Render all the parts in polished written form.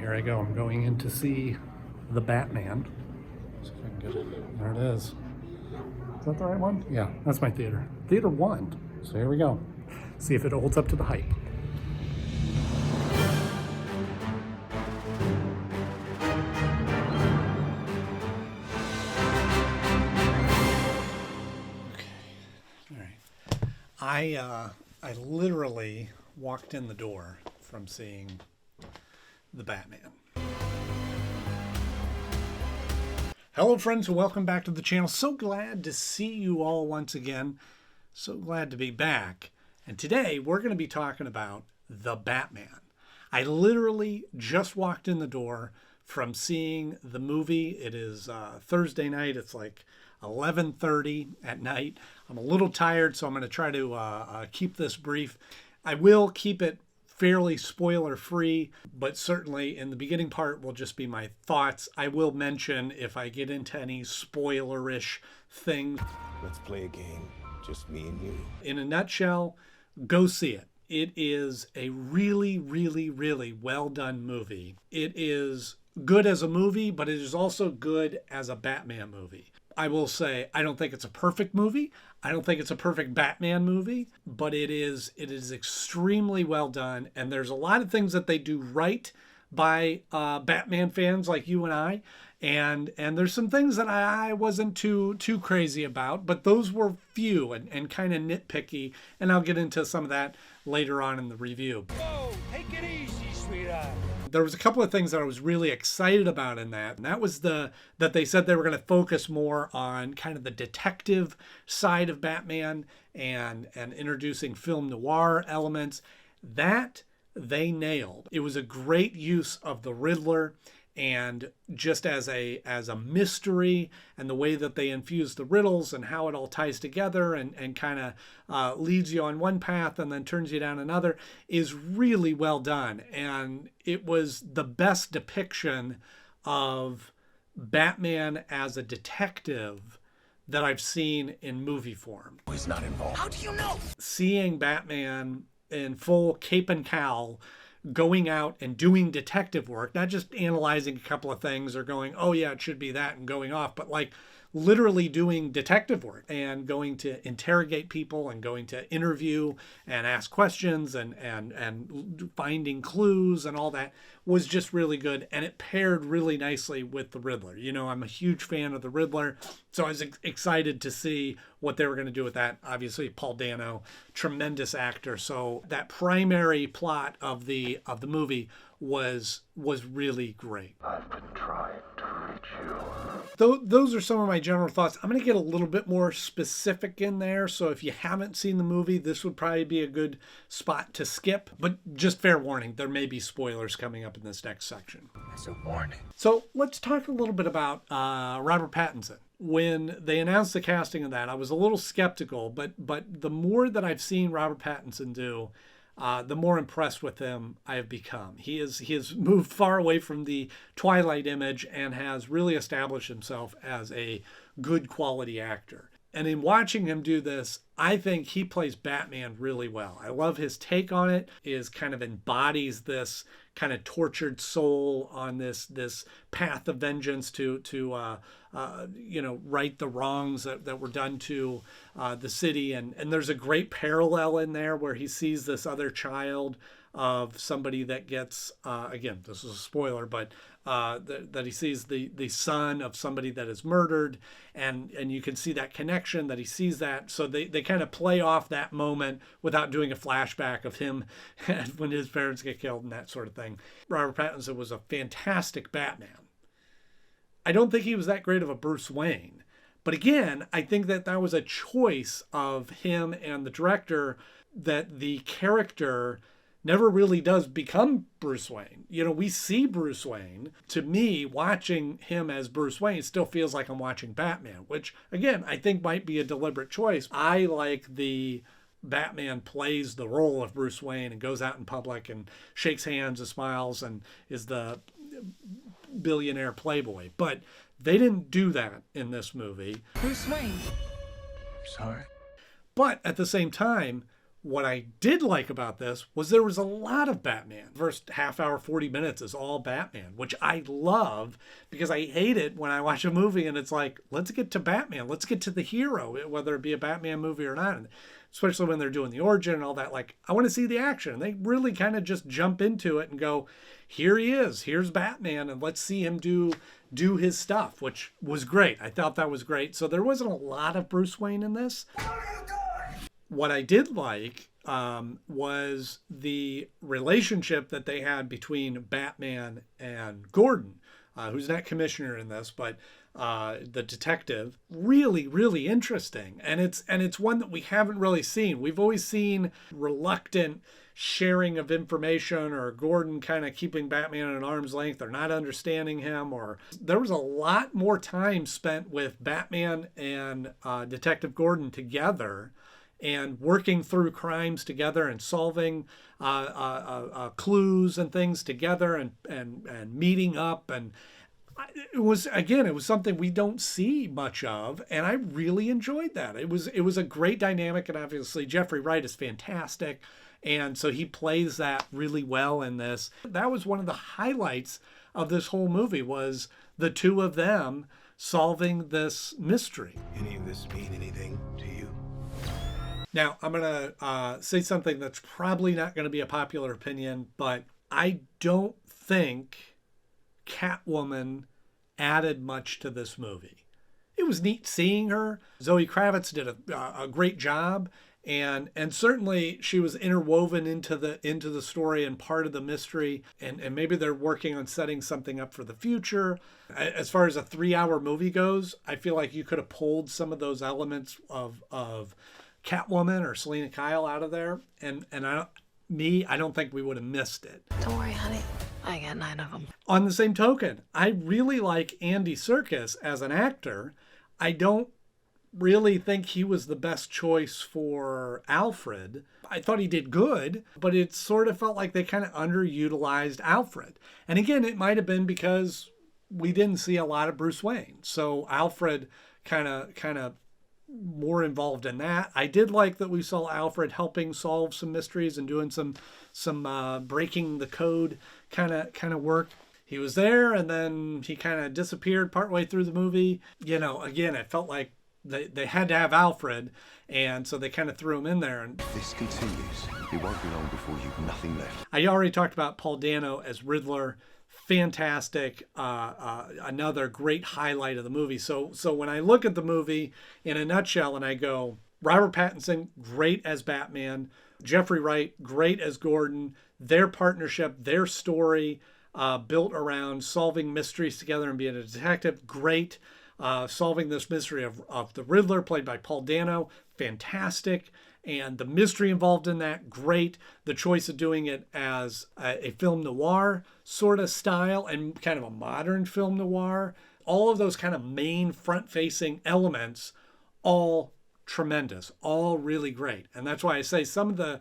here I go. I'm going in to see The Batman. See if I can get it. There it is. Is that the right one? Yeah, that's my theater. Theater 1. So here we go. See if it holds up to the hype. I literally walked in the door from seeing The Batman. Hello friends, and welcome back to the channel. So glad to see you all once again. So glad to be back. And today we're going to be talking about The Batman. I literally just walked in the door from seeing the movie. It is Thursday night. It's like 11:30 at night. I'm a little tired, so I'm going to try to keep this brief. I will keep it fairly spoiler free, but certainly in the beginning part will just be my thoughts. I will mention if I get into any spoilerish things. Let's play a game, just me and you. In a nutshell, go see it. It is a really, really, really well done movie. It is good as a movie, but it is also good as a Batman movie. I will say, I don't think it's a perfect movie. I don't think it's a perfect Batman movie, but it is extremely well done. And there's a lot of things that they do right by Batman fans like you and I. And there's some things that I wasn't too crazy about, but those were few and kind of nitpicky. And I'll get into some of that later on in the review. Whoa, take it easy, sweetheart. There was a couple of things that I was really excited about in that. And that was that they said they were going to focus more on kind of the detective side of Batman and introducing film noir elements. That they nailed. It was a great use of the Riddler, and just as a mystery, and the way that they infuse the riddles and how it all ties together and kind of leads you on one path and then turns you down another is really well done. And it was the best depiction of Batman as a detective that I've seen in movie form. He's not involved. How do you know? Seeing Batman in full cape and cowl going out and doing detective work, not just analyzing a couple of things or going, oh yeah, it should be that, and going off, but like literally doing detective work and going to interrogate people and going to interview and ask questions and finding clues and all that was just really good. And it paired really nicely with the Riddler. You know, I'm a huge fan of the Riddler, so I was excited to see what they were going to do with that. Obviously, Paul Dano, tremendous actor. So that primary plot of the movie was really great. I've been trying to reach you. Those are some of my general thoughts. I'm going to get a little bit more specific in there. So if you haven't seen the movie, this would probably be a good spot to skip. But just fair warning, there may be spoilers coming up in this next section. That's a warning. So let's talk a little bit about Robert Pattinson. When they announced the casting of that, I was a little skeptical, but the more that I've seen Robert Pattinson do, the more impressed with him I have become. He has moved far away from the Twilight image and has really established himself as a good quality actor. And in watching him do this, I think he plays Batman really well. I love his take on it. Is kind of embodies this kind of tortured soul on this path of vengeance to right the wrongs that were done to the city. And there's a great parallel in there where he sees this other child of somebody that gets, again, this is a spoiler, but that he sees the son of somebody that is murdered, and you can see that connection, that he sees that. So they kind of play off that moment without doing a flashback of him when his parents get killed and that sort of thing. Robert Pattinson was a fantastic Batman. I don't think he was that great of a Bruce Wayne. But again, I think that was a choice of him and the director, that the character never really does become Bruce Wayne. You know, we see Bruce Wayne. To me, watching him as Bruce Wayne, it still feels like I'm watching Batman, which, again, I think might be a deliberate choice. I like the Batman plays the role of Bruce Wayne and goes out in public and shakes hands and smiles and is the billionaire playboy. But they didn't do that in this movie. Bruce Wayne. Sorry. But at the same time, What I did like about this was there was a lot of Batman. First half hour, 40 minutes is all Batman, which I love because I hate it when I watch a movie and it's like, let's get to Batman. Let's get to the hero, whether it be a Batman movie or not. And especially when they're doing the origin and all that, like, I want to see the action. And they really kind of just jump into it and go, here he is. Here's Batman. And let's see him do his stuff, which was great. I thought that was great. So there wasn't a lot of Bruce Wayne in this. What I did like was the relationship that they had between Batman and Gordon, who's not commissioner in this, but the detective. Really, really interesting. And it's one that we haven't really seen. We've always seen reluctant sharing of information, or Gordon kind of keeping Batman at an arm's length or not understanding him. Or there was a lot more time spent with Batman and Detective Gordon together and working through crimes together and solving clues and things together and meeting up. And it was something we don't see much of, and I really enjoyed that. It was a great dynamic, and obviously Jeffrey Wright is fantastic, and so he plays that really well in this. That was one of the highlights of this whole movie, was the two of them solving this mystery. Any of this mean anything to you? Now, I'm going to say something that's probably not going to be a popular opinion, but I don't think Catwoman added much to this movie. It was neat seeing her. Zoe Kravitz did a great job, and certainly she was interwoven into the story and part of the mystery, and maybe they're working on setting something up for the future. As far as a 3-hour movie goes, I feel like you could have pulled some of those elements of Catwoman or Selena Kyle out of there, and I don't think we would have missed it. Don't worry, honey. I got 9 of them. On the same token, I really like Andy Serkis as an actor. I don't really think he was the best choice for Alfred. I thought he did good, but it sort of felt like they kind of underutilized Alfred. And again, it might have been because we didn't see a lot of Bruce Wayne. So Alfred kind of more involved in that. I did like that we saw Alfred helping solve some mysteries and doing some breaking the code kind of work. He was there, and then he kind of disappeared partway through the movie. Again, it felt like they had to have Alfred, and so they kind of threw him in there. And If this continues, it won't be long before you've nothing left. I already talked about Paul Dano as Riddler. Fantastic, another great highlight of the movie. So when I look at the movie in a nutshell and I go, Robert Pattinson, great as Batman, Jeffrey Wright, great as Gordon, their partnership, their story built around solving mysteries together and being a detective, great. Solving this mystery of the Riddler, played by Paul Dano, fantastic. And the mystery involved in that, great. The choice of doing it as a film noir sort of style and kind of a modern film noir, all of those kind of main front-facing elements, all tremendous, all really great. And that's why I say some of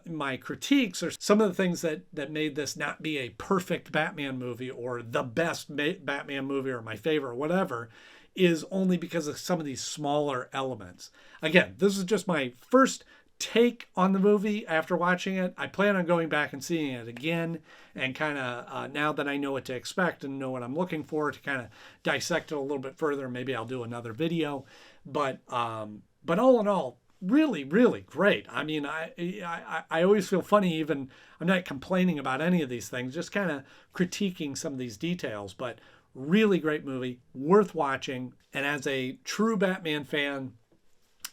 my critiques are some of the things that made this not be a perfect Batman movie or the best Batman movie or my favorite or whatever, is only because of some of these smaller elements. Again, this is just my first take on the movie after watching it. I plan on going back and seeing it again and kind of, now that I know what to expect and know what I'm looking for, to kind of dissect it a little bit further. Maybe I'll do another video. But all in all, really, really great. I mean, I always feel funny, even I'm not complaining about any of these things, just kind of critiquing some of these details, but really great movie, worth watching. And as a true Batman fan,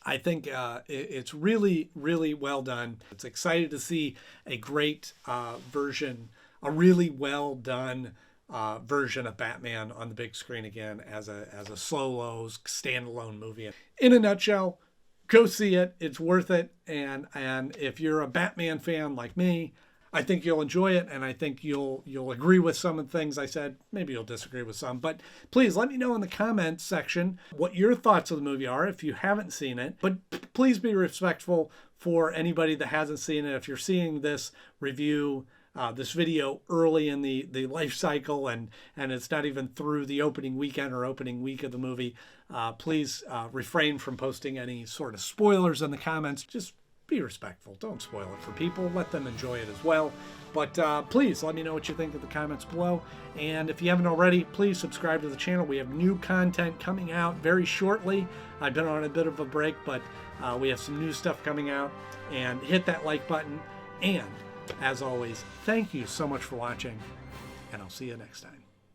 I think it's really, really well done. It's excited to see a great version, a really well done version of Batman on the big screen again as a solo standalone movie. In a nutshell, go see it. It's worth it. And if you're a Batman fan like me, I think you'll enjoy it, and I think you'll agree with some of the things I said. Maybe you'll disagree with some, but please let me know in the comments section what your thoughts of the movie are if you haven't seen it. But please be respectful for anybody that hasn't seen it. If you're seeing this review, this video early in the life cycle, and it's not even through the opening weekend or opening week of the movie, please refrain from posting any sort of spoilers in the comments. Just be respectful. Don't spoil it for people. Let them enjoy it as well. But please let me know what you think in the comments below. And if you haven't already, please subscribe to the channel. We have new content coming out very shortly. I've been on a bit of a break, but we have some new stuff coming out. And hit that like button. And as always, thank you so much for watching. And I'll see you next time.